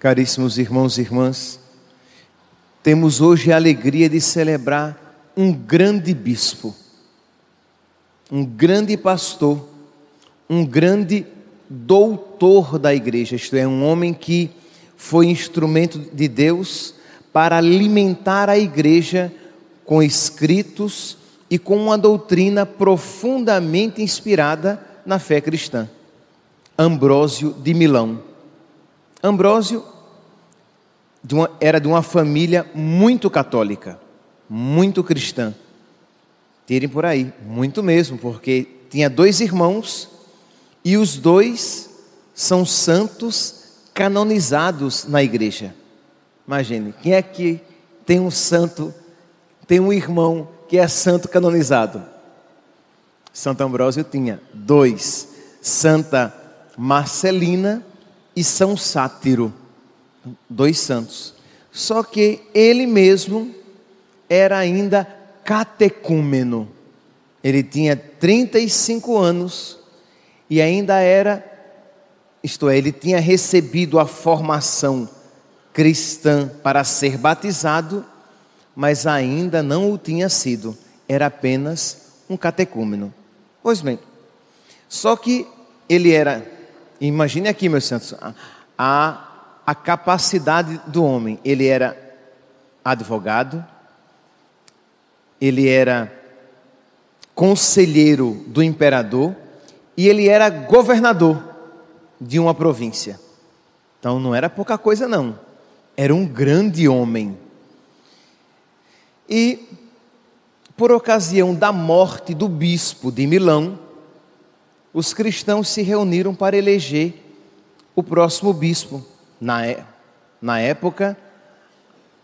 Caríssimos irmãos e irmãs, temos hoje a alegria de celebrar um grande bispo, um grande pastor, um grande doutor da igreja, isto é, um homem que foi instrumento de Deus para alimentar a igreja com escritos e com uma doutrina profundamente inspirada na fé cristã. Ambrósio de Milão. Ambrósio era de uma família muito católica, muito cristã. Tirem por aí, muito mesmo, porque tinha 2 irmãos e os 2 são santos canonizados na igreja. Imagine, quem é que tem um santo, tem um irmão que é santo canonizado? Santo Ambrósio tinha 2, Santa Marcelina e São Sátiro, 2 santos. Só que ele mesmo era ainda catecúmeno. Ele tinha 35 anos e ainda era, isto é, ele tinha recebido a formação cristã para ser batizado, mas ainda não o tinha sido. Era apenas um catecúmeno. Pois bem, só que ele era, imagine aqui, meus santos, a capacidade do homem. Ele era advogado, ele era conselheiro do imperador e ele era governador de uma província. Então não era pouca coisa não, era um grande homem. E por ocasião da morte do bispo de Milão, os cristãos se reuniram para eleger o próximo bispo. Na época,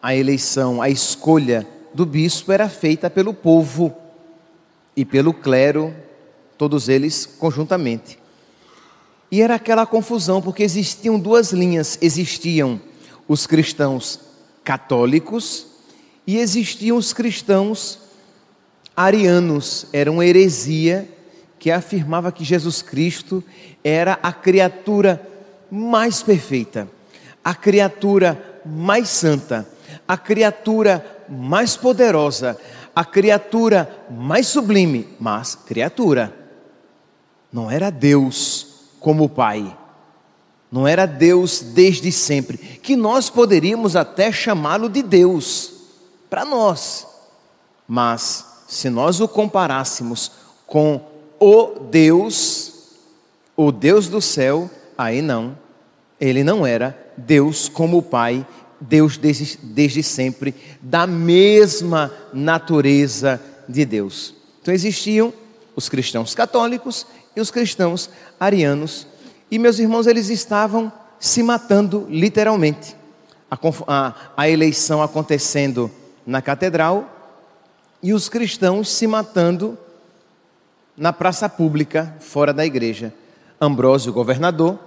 a eleição, a escolha do bispo era feita pelo povo e pelo clero, todos eles conjuntamente. E era aquela confusão, porque existiam 2 linhas. Existiam os cristãos católicos e existiam os cristãos arianos. Era uma heresia que afirmava que Jesus Cristo era a criatura mais perfeita, a criatura mais santa, a criatura mais poderosa, a criatura mais sublime, mas criatura. Não era Deus como o Pai, não era Deus desde sempre, que nós poderíamos até chamá-lo de Deus, para nós. Mas se nós o comparássemos com o Deus do céu, aí não, ele não era Deus como o Pai, Deus desde sempre, da mesma natureza de Deus. Então existiam os cristãos católicos e os cristãos arianos, e meus irmãos, eles estavam se matando literalmente. A eleição acontecendo na catedral e os cristãos se matando na praça pública, fora da igreja. Ambrósio, governador,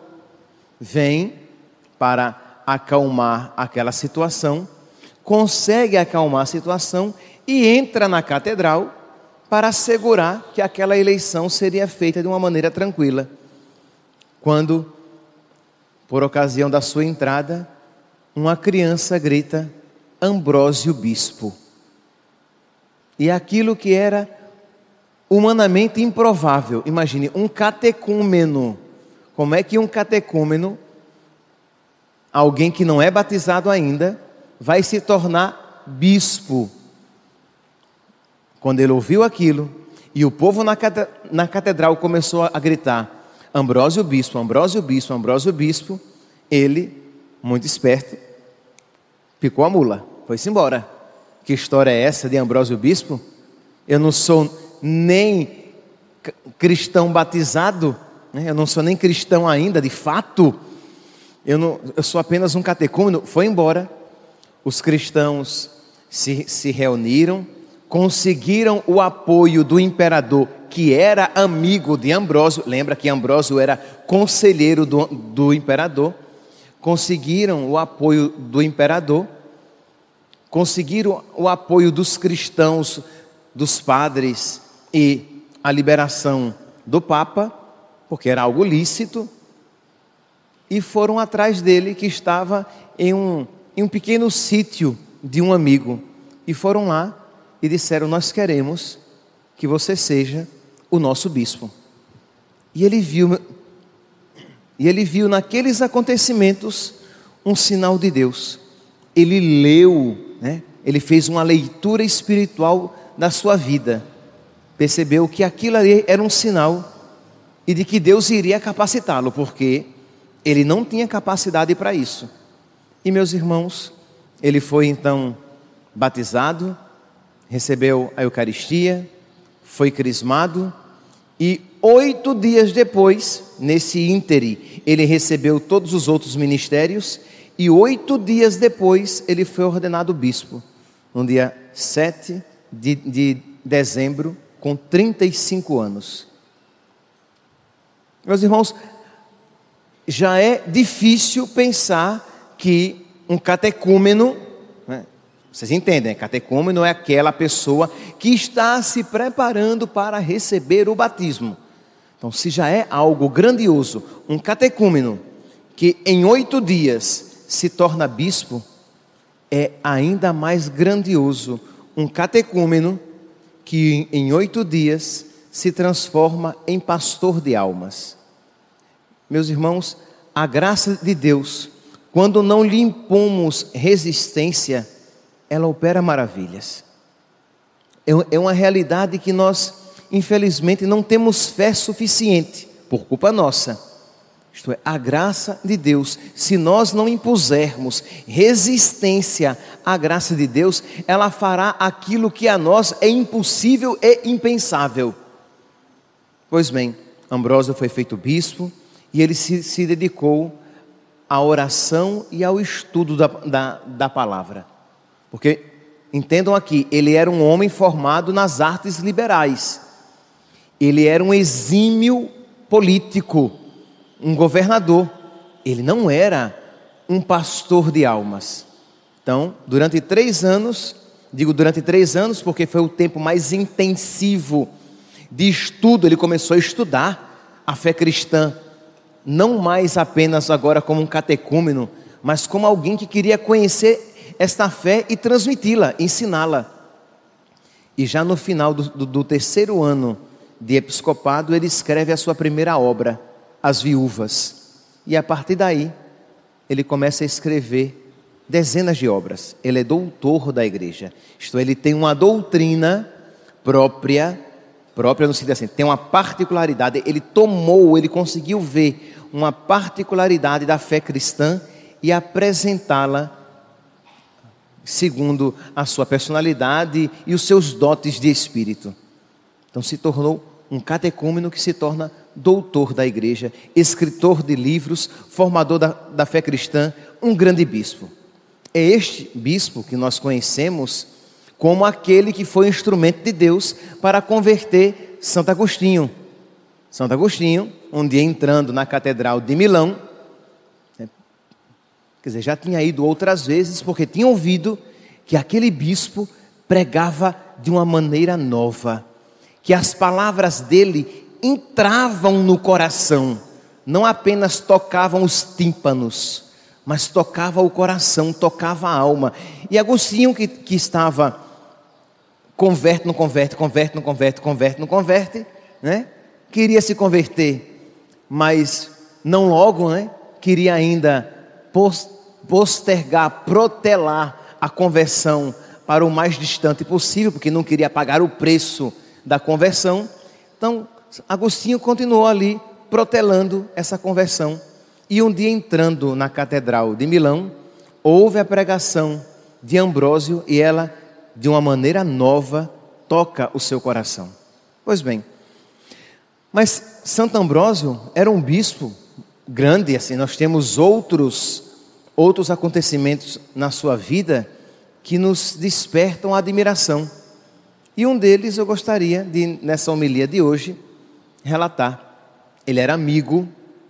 vem para acalmar aquela situação, consegue acalmar a situação e entra na catedral para assegurar que aquela eleição seria feita de uma maneira tranquila. Quando, por ocasião da sua entrada, uma criança grita: Ambrósio bispo. E aquilo que era humanamente improvável, imagine, um catecúmeno. Como é que um catecúmeno, alguém que não é batizado ainda, vai se tornar bispo? Quando ele ouviu aquilo, e o povo na catedral começou a gritar: Ambrósio bispo, Ambrósio bispo, Ambrósio bispo, ele, muito esperto, picou a mula, foi-se embora. Que história é essa de Ambrósio bispo? Eu não sou nem cristão batizado, eu não sou nem cristão ainda, de fato. Eu sou apenas um catecúmeno. Foi embora. Os cristãos se reuniram, conseguiram o apoio do imperador, que era amigo de Ambrósio. Lembra que Ambrósio era conselheiro do imperador. Conseguiram o apoio do imperador, conseguiram o apoio dos cristãos, dos padres e a liberação do Papa, porque era algo lícito. e foram atrás dele, que estava em um pequeno sítio de um amigo. E foram lá e disseram: nós queremos que você seja o nosso bispo. E ele viu naqueles acontecimentos um sinal de Deus. Ele leu, ele fez uma leitura espiritual da sua vida. Percebeu que aquilo ali era um sinal e de que Deus iria capacitá-lo, porque ele não tinha capacidade para isso. E, meus irmãos, ele foi então batizado, recebeu a Eucaristia, foi crismado, e 8 dias depois, nesse íntere, ele recebeu todos os outros ministérios, e 8 dias depois ele foi ordenado bispo, no dia 7 de dezembro, com 35 anos. Meus irmãos, já é difícil pensar que um catecúmeno, vocês entendem, catecúmeno é aquela pessoa que está se preparando para receber o batismo. Então, se já é algo grandioso, um catecúmeno que em 8 dias se torna bispo, é ainda mais grandioso um catecúmeno que em 8 dias se transforma em pastor de almas. Meus irmãos, a graça de Deus, quando não lhe impomos resistência, ela opera maravilhas. É uma realidade que nós, infelizmente, não temos fé suficiente, por culpa nossa. Isto é, a graça de Deus, se nós não impusermos resistência à graça de Deus, ela fará aquilo que a nós é impossível e impensável. Pois bem, Ambrósio foi feito bispo e ele se dedicou à oração e ao estudo da palavra. Porque, entendam aqui, ele era um homem formado nas artes liberais. Ele era um exímio político, um governador. Ele não era um pastor de almas. Então, durante 3 anos, digo durante 3 anos porque foi o tempo mais intensivo de estudo. Ele começou a estudar a fé cristã, não mais apenas agora como um catecúmeno, mas como alguém que queria conhecer esta fé e transmiti-la, ensiná-la. E já no final do 3º ano de episcopado, ele escreve a sua primeira obra, As Viúvas. E a partir daí, ele começa a escrever dezenas de obras. Ele é doutor da igreja. Isto é, ele tem uma doutrina própria no sentido assim, tem uma particularidade. Ele conseguiu ver uma particularidade da fé cristã e apresentá-la segundo a sua personalidade e os seus dotes de espírito. Então se tornou um catecúmeno que se torna doutor da igreja, escritor de livros, formador da fé cristã, um grande bispo. É este bispo que nós conhecemos como aquele que foi instrumento de Deus para converter Santo Agostinho. Santo Agostinho, um dia entrando na Catedral de Milão, quer dizer, já tinha ido outras vezes, porque tinha ouvido que aquele bispo pregava de uma maneira nova, que as palavras dele entravam no coração, não apenas tocavam os tímpanos, mas tocava o coração, tocava a alma. E Agostinho, que estava converte, não converte, queria se converter, mas não logo, queria ainda postergar, protelar a conversão para o mais distante possível, porque não queria pagar o preço da conversão. Então Agostinho continuou ali protelando essa conversão. E um dia, entrando na Catedral de Milão, houve a pregação de Ambrósio e ela, de uma maneira nova, toca o seu coração. Pois bem, mas Santo Ambrósio era um bispo grande, assim, nós temos outros acontecimentos na sua vida que nos despertam admiração. E um deles eu gostaria de, nessa homilia de hoje, relatar. Ele era amigo,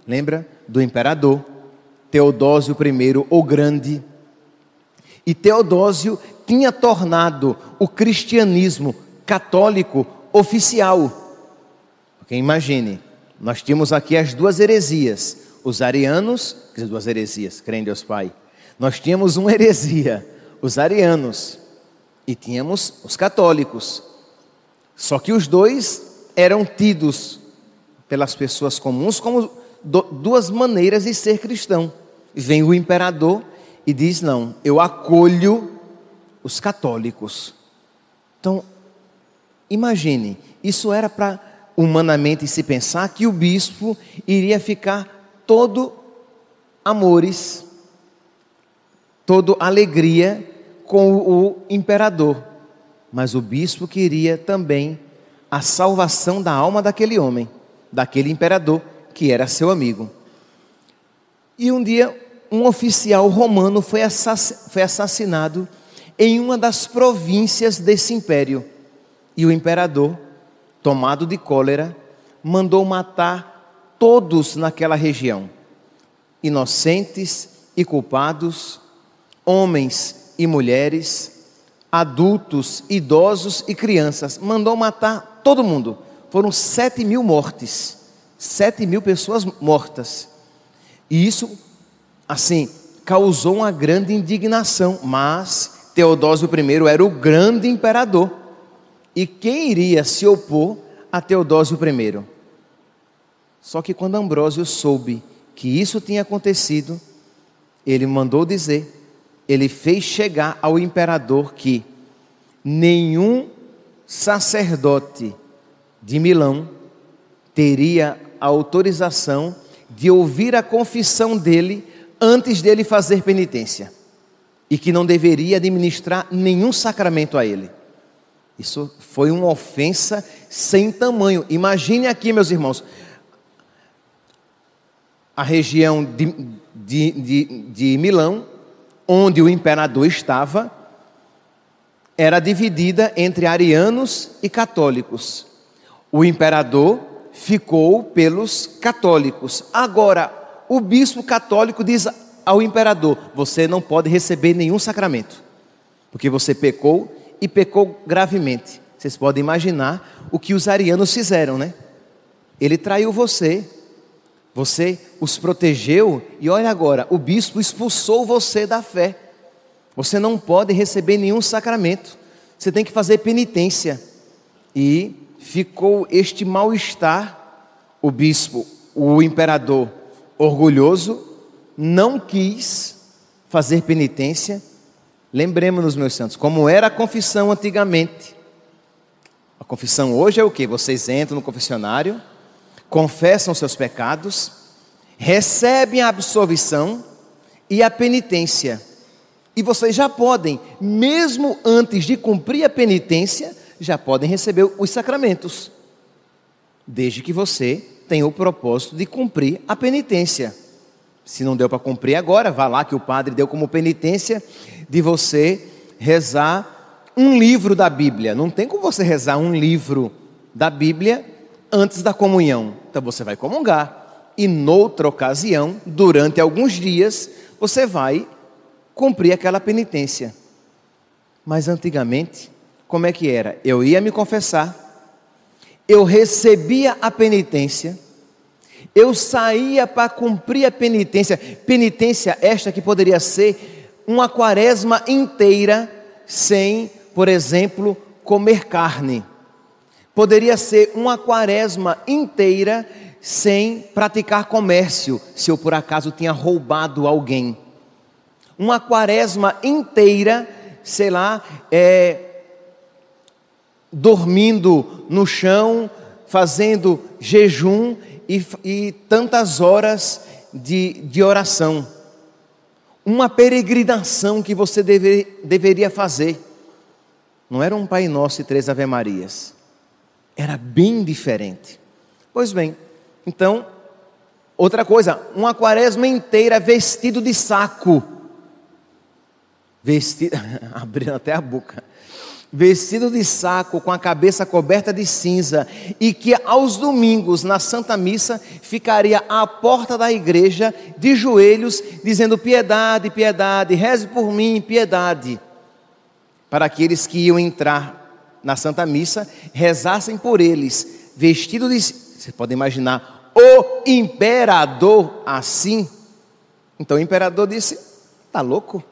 lembra, do imperador Teodósio I, o Grande. E Teodósio tinha tornado o cristianismo católico oficial. Porque imagine, nós tínhamos aqui as 2 heresias, os arianos, quer dizer, duas heresias, creem em Deus Pai. Nós tínhamos uma heresia, os arianos, e tínhamos os católicos. Só que os dois eram tidos pelas pessoas comuns como duas maneiras de ser cristão. Vem o imperador e diz: não, eu acolho os católicos. Então, imagine, isso era para humanamente se pensar que o bispo iria ficar todo amores, todo alegria com o imperador. Mas o bispo queria também a salvação da alma daquele homem, daquele imperador que era seu amigo. E um dia, um oficial romano foi assassinado em uma das províncias desse império. E o imperador, tomado de cólera, mandou matar todos naquela região. Inocentes e culpados, homens e mulheres, adultos, idosos e crianças. Mandou matar todo mundo. Foram 7.000 mortes. 7.000 pessoas mortas. E isso, assim, causou uma grande indignação. Mas Teodósio I era o grande imperador. E quem iria se opor a Teodósio I? Só que quando Ambrósio soube que isso tinha acontecido, ele mandou dizer, ele fez chegar ao imperador que nenhum sacerdote de Milão teria a autorização de ouvir a confissão dele antes dele fazer penitência, e que não deveria administrar nenhum sacramento a ele. Isso foi uma ofensa sem tamanho. Imagine aqui, meus irmãos, a região de Milão, onde o imperador estava, era dividida entre arianos e católicos. O imperador ficou pelos católicos. Agora, o bispo católico diz ao imperador: você não pode receber nenhum sacramento, porque você pecou e pecou gravemente. Vocês podem imaginar o que os arianos fizeram, né? Ele traiu você, você os protegeu, e olha agora, o bispo expulsou você da fé. Você não pode receber nenhum sacramento, você tem que fazer penitência. E ficou este mal-estar. O bispo, o imperador orgulhoso, não quis fazer penitência. Lembremos-nos, meus santos, como era a confissão antigamente. A confissão hoje é o quê? Vocês entram no confessionário, confessam seus pecados, recebem a absolvição e a penitência. E vocês já podem, mesmo antes de cumprir a penitência, já podem receber os sacramentos, desde que você tenha o propósito de cumprir a penitência. Se não deu para cumprir agora, vá lá que o padre deu como penitência de você rezar um livro da Bíblia. Não tem como você rezar um livro da Bíblia antes da comunhão. Então você vai comungar e noutra ocasião, durante alguns dias, você vai cumprir aquela penitência. Mas antigamente, como é que era? Eu ia me confessar, eu recebia a penitência, eu saía para cumprir a penitência. Penitência esta que poderia ser uma quaresma inteira sem, por exemplo, comer carne. Poderia ser uma quaresma inteira sem praticar comércio, se eu por acaso tinha roubado alguém. Uma quaresma inteira, sei lá, dormindo no chão, fazendo jejum e tantas horas de oração. Uma peregrinação que você deveria fazer. Não era um Pai Nosso e 3 Ave Marias. Era bem diferente. Pois bem, então, outra coisa, uma quaresma inteira vestido de saco. Abrindo até a boca. Vestido de saco, com a cabeça coberta de cinza, e que aos domingos na Santa Missa ficaria à porta da igreja de joelhos, dizendo: piedade, piedade, reze por mim, piedade. Para aqueles que iam entrar na Santa Missa, rezassem por eles, vestido de, você pode imaginar, o imperador assim? Então o imperador disse: tá louco?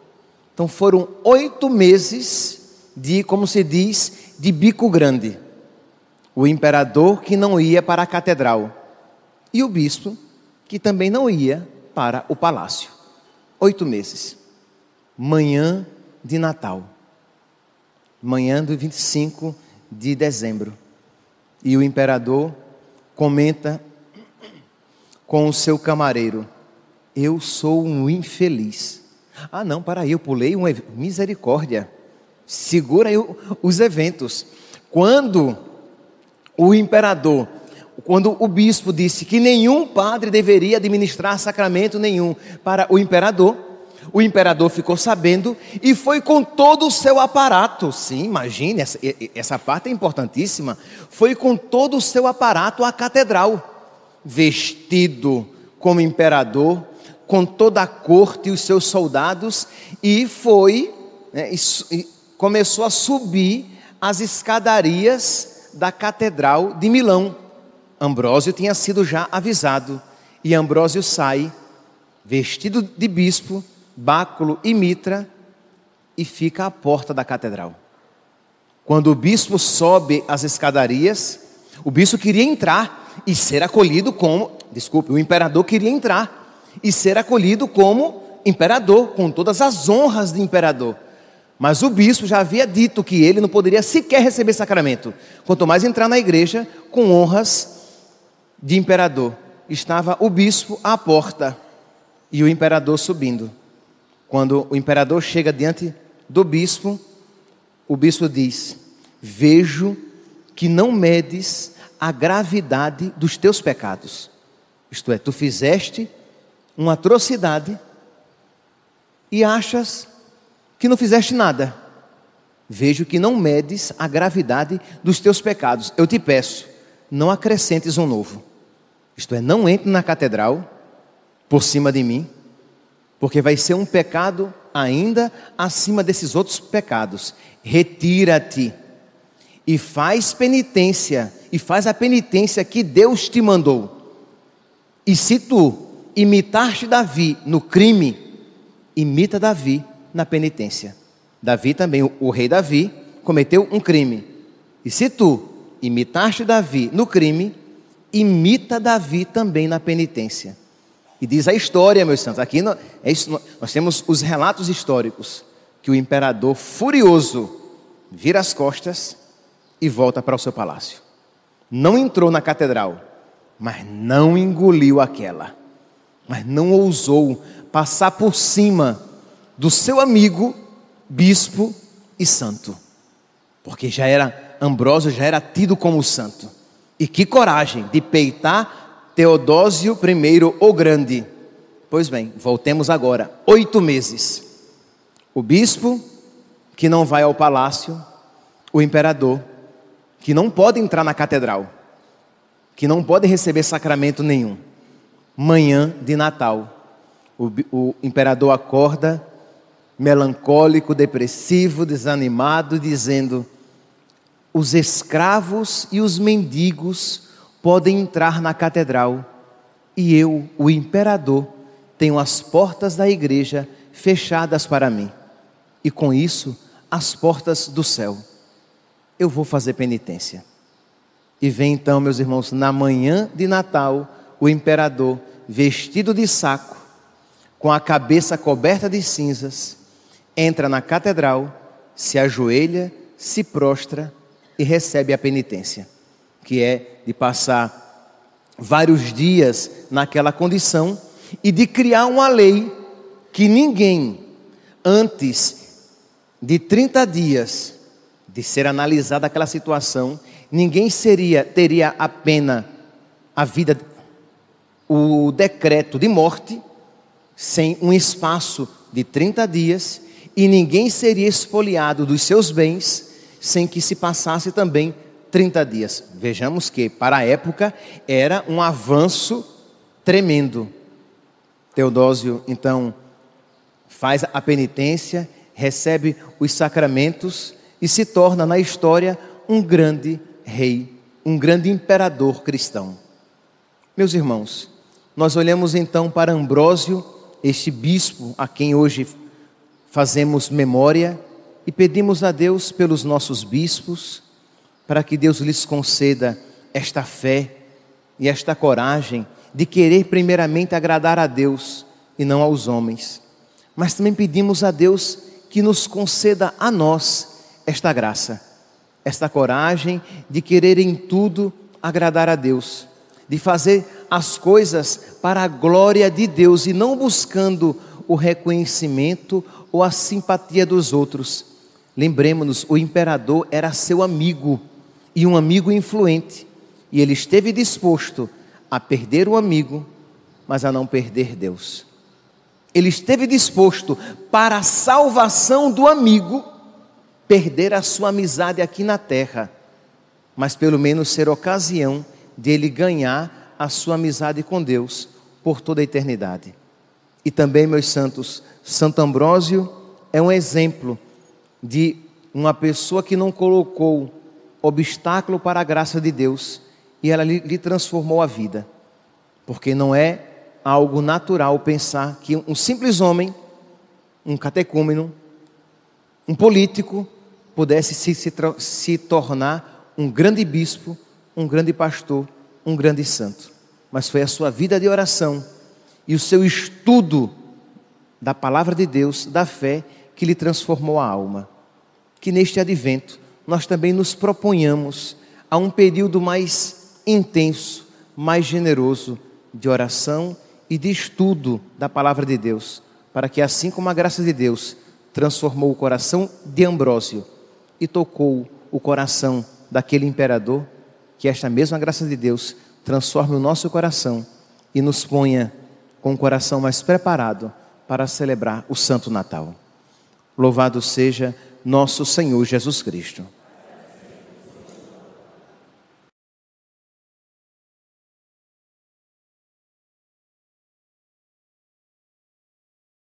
Então foram 8 meses de, como se diz, de bico grande. O imperador que não ia para a catedral e o bispo que também não ia para o palácio. 8 meses. Manhã de Natal. Manhã do 25 de dezembro. E o imperador comenta com o seu camareiro: eu sou um infeliz. Ah não, para aí, eu pulei misericórdia. Segura aí os eventos. Quando o bispo disse que nenhum padre deveria administrar sacramento nenhum para o imperador ficou sabendo e foi com todo o seu aparato. Sim, imagine, essa parte é importantíssima. Foi com todo o seu aparato à catedral, vestido como imperador, com toda a corte e os seus soldados, e começou a subir as escadarias da catedral de Milão. Ambrósio tinha sido já avisado, e Ambrósio sai, vestido de bispo, báculo e mitra, e fica à porta da catedral. Quando o bispo sobe as escadarias, o bispo queria entrar e ser acolhido como... o imperador queria entrar e ser acolhido como imperador, com todas as honras de imperador. Mas o bispo já havia dito que ele não poderia sequer receber sacramento, quanto mais entrar na igreja com honras de imperador. Estava o bispo à porta e o imperador subindo. Quando o imperador chega diante do bispo, o bispo diz: vejo que não medes a gravidade dos teus pecados. Isto é, tu fizeste uma atrocidade e achas que não fizeste nada. Vejo que não medes a gravidade dos teus pecados. Eu te peço, não acrescentes um novo. Isto é, não entre na catedral por cima de mim, porque vai ser um pecado ainda acima desses outros pecados. Retira-te e faz penitência, e faz a penitência que Deus te mandou. E se tu imitaste Davi no crime, imita Davi na penitência. Davi também, o rei Davi, cometeu um crime. E se tu imitaste Davi no crime, imita Davi também na penitência. E diz a história, meus santos, aqui nós temos os relatos históricos, que o imperador furioso vira as costas e volta para o seu palácio. Não entrou na catedral, mas não engoliu aquela, mas não ousou passar por cima do seu amigo, bispo e santo, porque Ambrósio já era tido como santo. E que coragem de peitar Teodósio I o Grande. Pois bem, voltemos agora, 8 meses. O bispo que não vai ao palácio, o imperador que não pode entrar na catedral, que não pode receber sacramento nenhum. Manhã de Natal, o imperador acorda melancólico, depressivo, desanimado, dizendo: os escravos e os mendigos podem entrar na catedral, e eu, o imperador, tenho as portas da igreja fechadas para mim, e com isso as portas do céu. Eu vou fazer penitência. E vem então, meus irmãos, na manhã de Natal, o imperador, vestido de saco, com a cabeça coberta de cinzas, entra na catedral, se ajoelha, se prostra e recebe a penitência, que é de passar vários dias naquela condição e de criar uma lei que ninguém, antes de 30 dias de ser analisada aquela situação, ninguém teria a pena, o decreto de morte, sem um espaço de 30 dias, e ninguém seria expoliado dos seus bens sem que se passasse também 30 dias. Vejamos que, para a época, era um avanço tremendo. Teodósio, então, faz a penitência, recebe os sacramentos e se torna, na história, um grande rei, um grande imperador cristão. Meus irmãos, nós olhamos então para Ambrósio, este bispo a quem hoje fazemos memória, e pedimos a Deus pelos nossos bispos, para que Deus lhes conceda esta fé e esta coragem de querer primeiramente agradar a Deus e não aos homens. Mas também pedimos a Deus que nos conceda a nós esta graça, esta coragem de querer em tudo agradar a Deus, de fazer as coisas para a glória de Deus e não buscando o reconhecimento ou a simpatia dos outros. Lembremos-nos, o imperador era seu amigo e um amigo influente, e ele esteve disposto a perder o amigo, mas a não perder Deus. Ele esteve disposto para a salvação do amigo perder a sua amizade aqui na terra, mas pelo menos ser ocasião de ele ganhar a sua amizade com Deus por toda a eternidade. E também, meus santos, Santo Ambrósio é um exemplo de uma pessoa que não colocou obstáculo para a graça de Deus e ela lhe transformou a vida, porque não é algo natural pensar que um simples homem, um catecúmeno, um político pudesse se tornar um grande bispo, um grande pastor, um grande santo. Mas foi a sua vida de oração e o seu estudo da palavra de Deus, da fé, que lhe transformou a alma. Que neste advento nós também nos proponhamos a um período mais intenso, mais generoso de oração e de estudo da palavra de Deus, para que assim como a graça de Deus transformou o coração de Ambrósio e tocou o coração daquele imperador, que esta mesma graça de Deus transforme o nosso coração e nos ponha com o coração mais preparado para celebrar o Santo Natal. Louvado seja nosso Senhor Jesus Cristo.